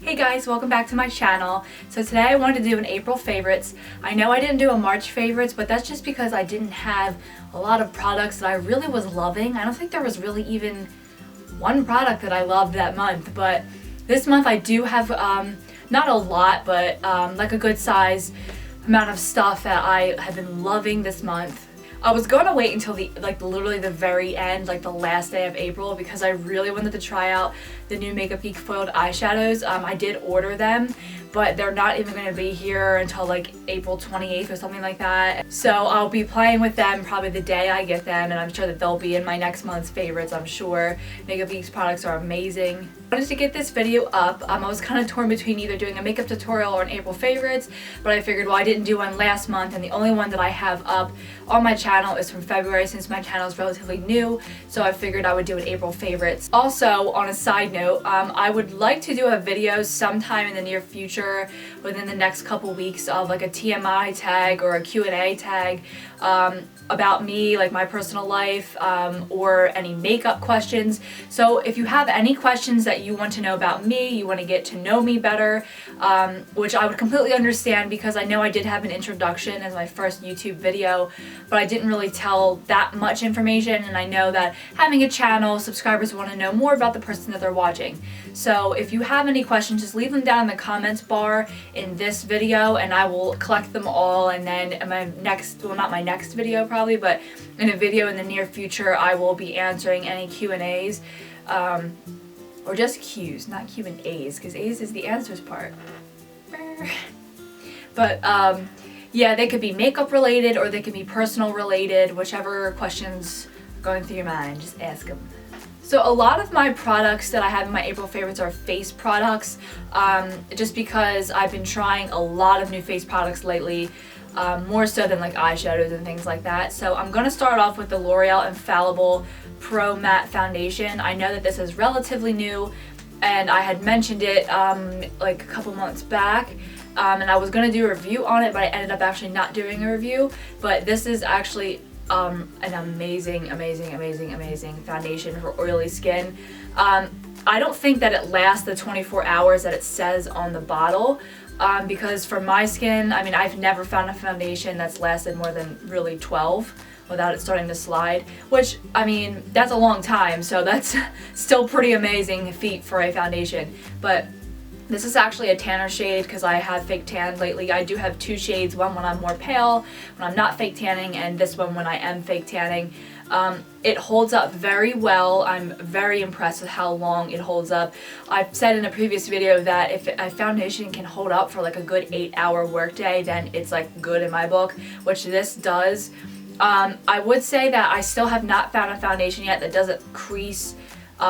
Hey guys, welcome back to my channel. So today I wanted to do an April favorites. I know I didn't do a March favorites, but that's just because I didn't have a lot of products that I really was loving. I don't think there was really even one product that I loved that month, but this month I do have not a lot, but like a good size amount of stuff that I have been loving this month. I was going to wait until literally the very end, like the last day of April, because I really wanted to try out the new Makeup Geek foiled eyeshadows. I did order them, but they're not even going to be here until like April 28th or something like that. So I'll be playing with them probably the day I get them, and I'm sure that they'll be in my next month's favorites, I'm sure. Makeup Geek's products are amazing. I wanted to get this video up. I was kind of torn between either doing a makeup tutorial or an April favorites, but I figured, well, I didn't do one last month, and the only one that I have up on my channel is from February, since my channel is relatively new, so I figured I would do an April favorites. Also, on a side note, I would like to do a video sometime in the near future, within the next couple weeks, of like a TMI tag or a Q&A tag about me, like my personal life, or any makeup questions. So if you have any questions that you want to know about me, you want to get to know me better, which I would completely understand, because I know I did have an introduction as my first YouTube video, but I didn't really tell that much information, and I know that having a channel, subscribers want to know more about the person that they're watching. So if you have any questions, just leave them down in the comments bar in this video, and I will collect them all, and then in my next, well, not my next video probably, but in a video in the near future, I will be answering any Q&As, or just Q's, not Q&As, because A's is the answers part. But yeah, they could be makeup related, or they could be personal related, whichever questions are going through your mind, just ask them. So a lot of my products that I have in my April favorites are face products, just because I've been trying a lot of new face products lately, more so than like eyeshadows and things like that. So I'm going to start off with the L'Oreal Infallible Pro Matte Foundation. I know that this is relatively new, and I had mentioned it like a couple months back, and I was going to do a review on it, but I ended up actually not doing a review. But this is actually an amazing foundation for oily skin. I don't think that it lasts the 24 hours that it says on the bottle, because for my skin, I mean, I've never found a foundation that's lasted more than really 12 without it starting to slide, which, I mean, that's a long time, so that's still pretty amazing feat for a foundation. But this is actually a tanner shade, because I have fake tanned lately. I do have two shades, one when I'm more pale, when I'm not fake tanning, and this one when I am fake tanning. It holds up very well. I'm very impressed with how long it holds up. I've said in a previous video that if a foundation can hold up for like a good 8-hour workday, then it's like good in my book, which this does. I would say that I still have not found a foundation yet that doesn't crease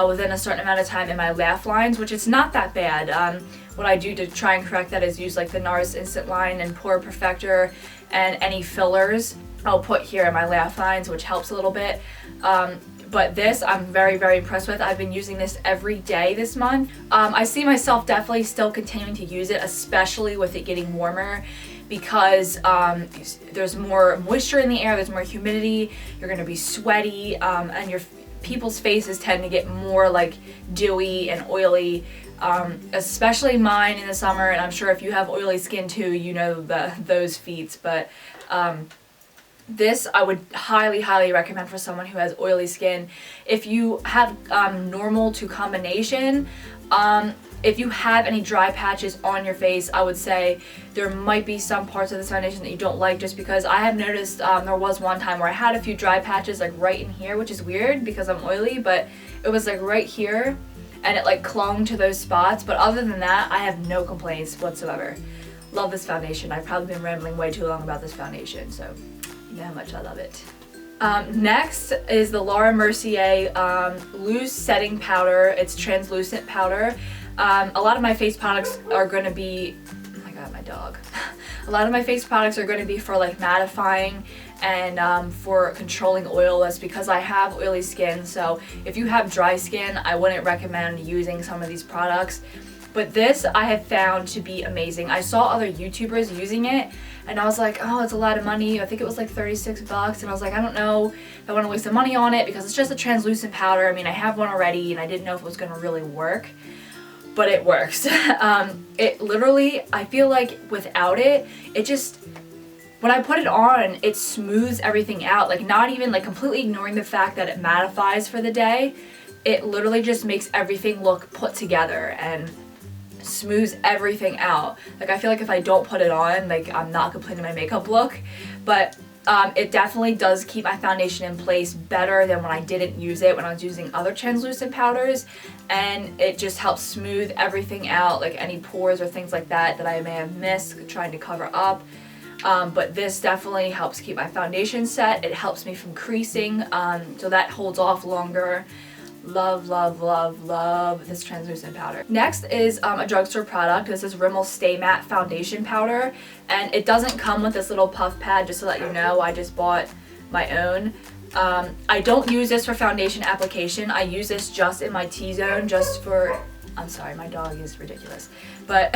within a certain amount of time in my laugh lines, which is not that bad. What I do to try and correct that is use like the Nars Instant Line and Pore Perfector, and any fillers I'll put here in my laugh lines, which helps a little bit. But this I'm very impressed with. I've been using this every day this month. I see myself definitely still continuing to use it, especially with it getting warmer, because there's more moisture in the air, there's more humidity, you're going to be sweaty, and your people's faces tend to get more like dewy and oily, especially mine in the summer, and I'm sure if you have oily skin too, you know those feats. But this I would highly recommend for someone who has oily skin. If you have normal to combination, if you have any dry patches on your face, I would say there might be some parts of this foundation that you don't like, just because I have noticed there was one time where I had a few dry patches like right in here, which is weird because I'm oily, but it was like right here, and it like clung to those spots. But other than that, I have no complaints whatsoever. Love this foundation. I've probably been rambling way too long about this foundation, so you know how much I love it. Next is the Mercier Loose Setting Powder. It's translucent powder. A lot of my face products are going to be, oh my god, my dog. A lot of my face products are going to be for like mattifying and for controlling oil. That's because I have oily skin, so if you have dry skin, I wouldn't recommend using some of these products. But this I have found to be amazing. I saw other YouTubers using it, and I was like, oh, it's a lot of money. I think it was like 36 bucks, and I was like, I don't know if I want to waste the money on it, because it's just a translucent powder. I mean, I have one already, and I didn't know if it was going to really work. but it works. It literally, I feel like without it, it just, when I put it on, it smooths everything out. Like not even like completely ignoring the fact that it mattifies for the day. It literally just makes everything look put together and smooths everything out. Like I feel like if I don't put it on, like I'm not completing my makeup look, but it definitely does keep my foundation in place better than when I didn't use it, when I was using other translucent powders, and it just helps smooth everything out, like any pores or things like that that I may have missed trying to cover up. But this definitely helps keep my foundation set. It helps me from creasing, so that holds off longer. Love, love, love, love this translucent powder. Next is a drugstore product. This is Rimmel Stay Matte Foundation Powder, and it doesn't come with this little puff pad, just to let you know. I just bought my own. I don't use this for foundation application. I use this just in my T-zone, just for, I'm sorry, my dog is ridiculous, but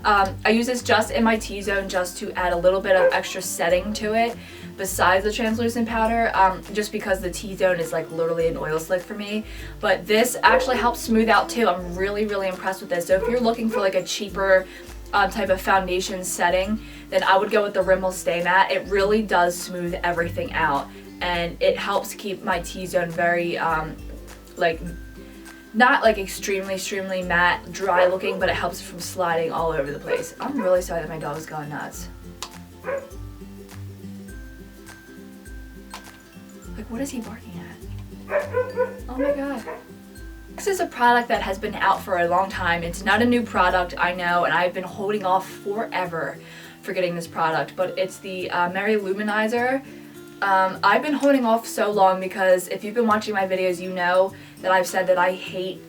I use this just in my T-zone just to add a little bit of extra setting to it besides the translucent powder, just because the T-zone is like literally an oil slick for me. But this actually helps smooth out too. I'm really, really impressed with this. So if you're looking for like a cheaper type of foundation setting, then I would go with the Rimmel Stay Matte. It really does smooth everything out, and it helps keep my T-zone very like not like extremely matte, dry looking, but it helps from sliding all over the place. I'm really sorry that my dog is going nuts. Like, what is he barking at? Oh my god. This is a product that has been out for a long time. It's not a new product, I know, and I've been holding off forever for getting this product, but it's the Mary-Lou-Manizer. I've been holding off so long because if you've been watching my videos, you know that I've said that I hate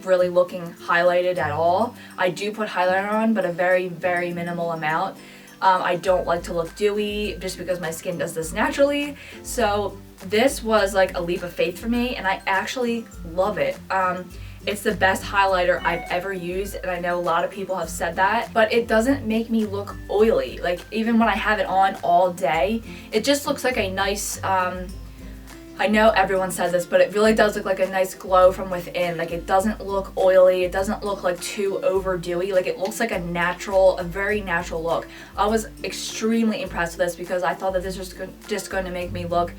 really looking highlighted at all. I do put highlighter on, but a very, very minimal amount. I don't like to look dewy just because my skin does this naturally. So this was like a leap of faith for me, and I actually love it. It's the best highlighter I've ever used, and I know a lot of people have said that, but it doesn't make me look oily. Like even when I have it on all day, it just looks like a nice, I know everyone says this, but it really does look like a nice glow from within. Like it doesn't look oily, it doesn't look like too over dewy, like it looks like a very natural look. I was extremely impressed with this because I thought that this was just going to make me look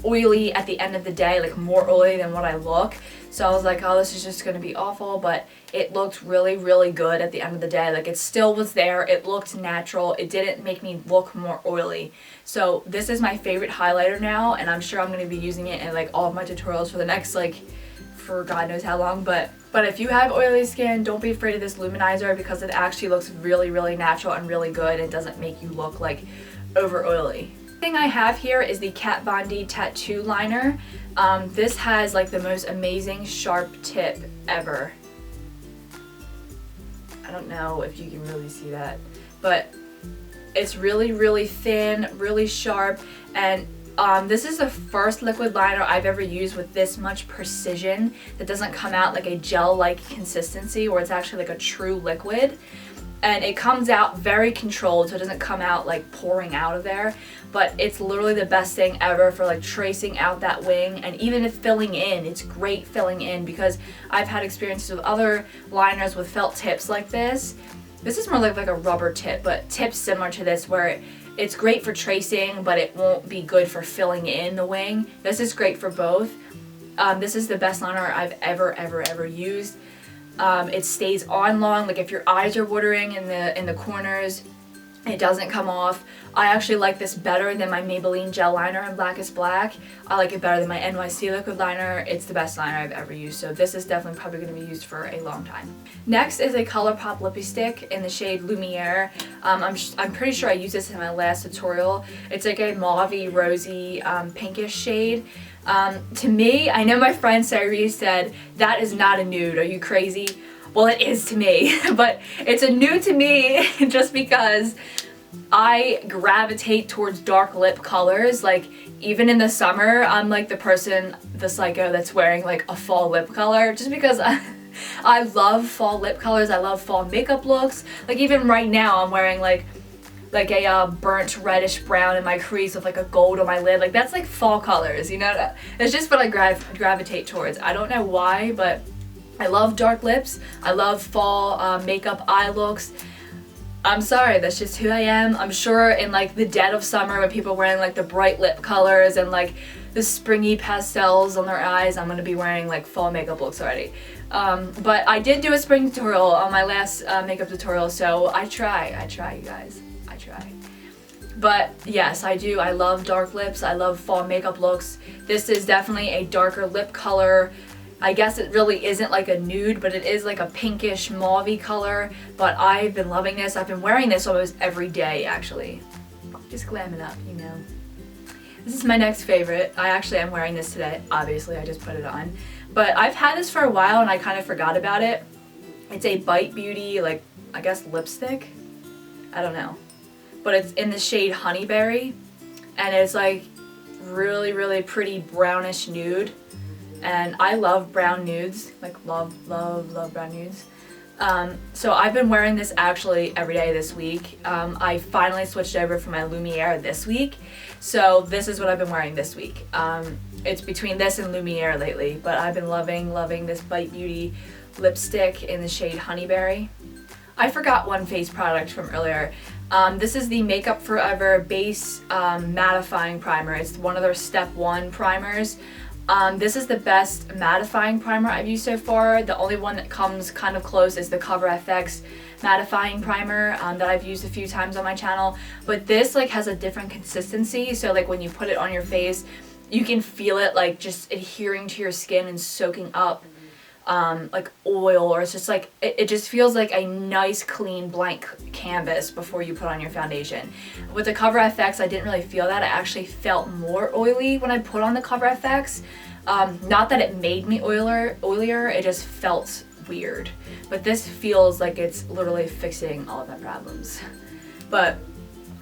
oily at the end of the day, like more oily than what I look. So I was like, oh, this is just going to be awful, but it looked really, really good at the end of the day. Like it still was there, it looked natural, it didn't make me look more oily. So this is my favorite highlighter now, and I'm sure I'm going to be using it in like all of my tutorials for the next for God knows how long. But if you have oily skin, don't be afraid of this Luminizer because it actually looks really, really natural and really good. It doesn't make you look like over oily. Thing I have here is the Kat Von D Tattoo Liner. This has like the most amazing sharp tip ever. I don't know if you can really see that, but it's really, really thin, really sharp, and this is the first liquid liner I've ever used with this much precision that doesn't come out like a gel-like consistency where it's actually like a true liquid. And it comes out very controlled, so it doesn't come out like pouring out of there, but it's literally the best thing ever for like tracing out that wing, and even if filling in, it's great filling in because I've had experiences with other liners with felt tips like this. This is more like a rubber tip, but tips similar to this where it's great for tracing, but it won't be good for filling in the wing. This is great for both. This is the best liner I've ever used. It stays on long, like if your eyes are watering in the corners, it doesn't come off. I actually like this better than my Maybelline gel liner in Black is Black. I like it better than my NYC liquid liner. It's the best liner I've ever used, so this is definitely probably going to be used for a long time. Next is a ColourPop Lippie Stick in the shade Lumiere. I'm pretty sure I used this in my last tutorial. It's like a mauve-y, rosy, pinkish shade. To me, I know my friend Sarah said, that is not a nude, are you crazy? Well, it is to me, but it's a nude to me just because I gravitate towards dark lip colors. Like even in the summer, I'm like the psycho that's wearing like a fall lip color just because I love fall lip colors. I love fall makeup looks. Like even right now I'm wearing like a burnt reddish brown in my crease with like a gold on my lid. Like that's like fall colors, you know? It's just what I gravitate towards. I don't know why, but I love dark lips. I love fall makeup eye looks. I'm sorry, that's just who I am. I'm sure in like the dead of summer when people are wearing like the bright lip colors and like the springy pastels on their eyes, I'm gonna be wearing like fall makeup looks already. But I did do a spring tutorial on my last makeup tutorial, so I try you guys, I try. But yes, I do. I love dark lips. I love fall makeup looks. This is definitely a darker lip color. I guess it really isn't like a nude, but it is like a pinkish mauve-y color. But I've been loving this. I've been wearing this almost every day, actually. Just glam it up, you know. This is my next favorite. I actually am wearing this today. Obviously, I just put it on. But I've had this for a while and I kind of forgot about it. It's a Bite Beauty, like, I guess lipstick? I don't know. But it's in the shade Honeyberry, and it's like really, really pretty brownish nude, and I love brown nudes, like love brown nudes. So I've been wearing this actually every day this week. I finally switched over from my Lumiere this week, so this is what I've been wearing this week. It's between this and Lumiere lately, but I've been loving this Bite Beauty lipstick in the shade Honeyberry. I forgot one face product from earlier. This is the Makeup Forever Base Mattifying Primer. It's one of their Step 1 primers. This is the best mattifying primer I've used so far. The only one that comes kind of close is the Cover FX mattifying primer that I've used a few times on my channel. But this like has a different consistency, so like when you put it on your face, you can feel it like just adhering to your skin and soaking up like oil, or it's just like it just feels like a nice clean blank canvas before you put on your foundation. With the Cover FX, I didn't really feel that. I actually felt more oily when I put on the Cover FX. Not that it made me oilier, it just felt weird. But this feels like it's literally fixing all of my problems. But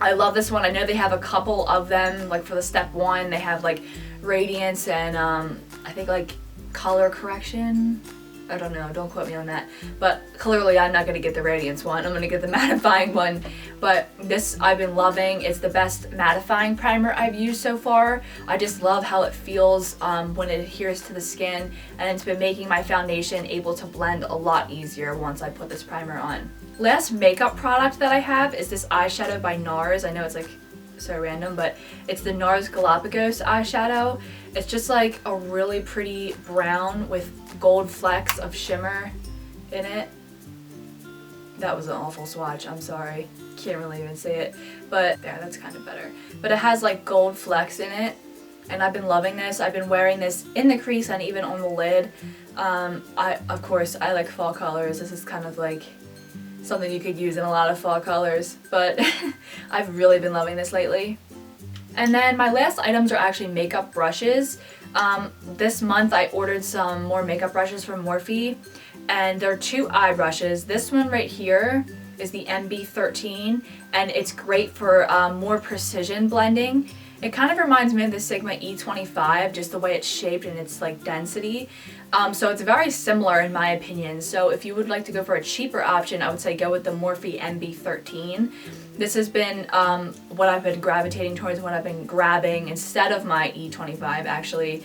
I love this one. I know they have a couple of them, like for the Step 1 they have like Radiance and I think like color correction. I don't know, don't quote me on that. But clearly I'm not going to get the Radiance one, I'm going to get the mattifying one. But this I've been loving. It's the best mattifying primer I've used so far. I just love how it feels when it adheres to the skin, and it's been making my foundation able to blend a lot easier once I put this primer on. Last makeup product that I have is this eyeshadow by Nars. I know it's like so random, but it's the Nars Galapagos eyeshadow. It's just like a really pretty brown with gold flecks of shimmer in it. That was an awful swatch, I'm sorry. Can't really even say it, but yeah, that's kind of better. But it has like gold flecks in it, and I've been loving this. I've been wearing this in the crease and even on the lid. Of course, I like fall colors. This is kind of like something you could use in a lot of fall colors, but I've really been loving this lately. And then my last items are actually makeup brushes. This month I ordered some more makeup brushes from Morphe, and they're 2 eye brushes. This one right here is the MB13, and it's great for more precision blending. It kind of reminds me of the Sigma E25, just the way it's shaped and its like density. So it's very similar in my opinion. So if you would like to go for a cheaper option, I would say go with the Morphe MB13. This has been what I've been gravitating towards, what I've been grabbing instead of my E25 actually,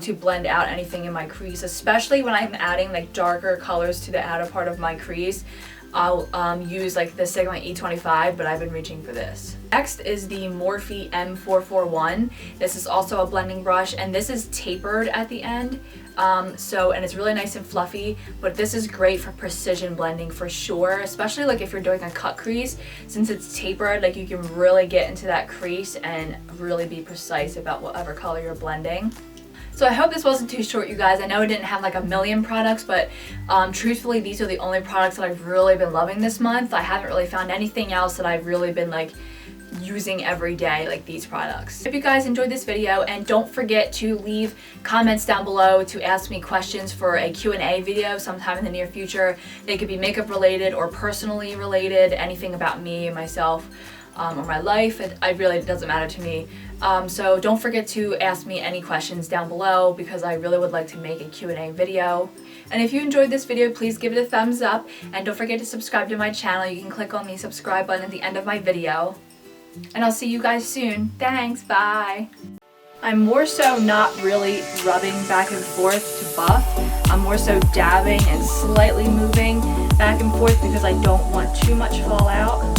to blend out anything in my crease, especially when I'm adding like darker colors to the outer part of my crease. I'll use like the Sigma E25, but I've been reaching for this. Next is the Morphe M441. This is also a blending brush, and this is tapered at the end. And it's really nice and fluffy, but this is great for precision blending for sure, especially like if you're doing a cut crease. Since it's tapered, like you can really get into that crease and really be precise about whatever color you're blending. So I hope this wasn't too short, you guys. I know I didn't have like a million products, but truthfully, these are the only products that I've really been loving this month. I haven't really found anything else that I've really been like using every day, like these products. Hope you guys enjoyed this video, and don't forget to leave comments down below to ask me questions for a Q&A video sometime in the near future. They could be makeup related or personally related, anything about me and myself. Or my life. It really doesn't matter to me. So don't forget to ask me any questions down below, because I really would like to make a Q&A video. And if you enjoyed this video, please give it a thumbs up, and don't forget to subscribe to my channel. You can click on the subscribe button at the end of my video. And I'll see you guys soon. Thanks, bye! I'm more so not really rubbing back and forth to buff. I'm more so dabbing and slightly moving back and forth because I don't want too much fallout.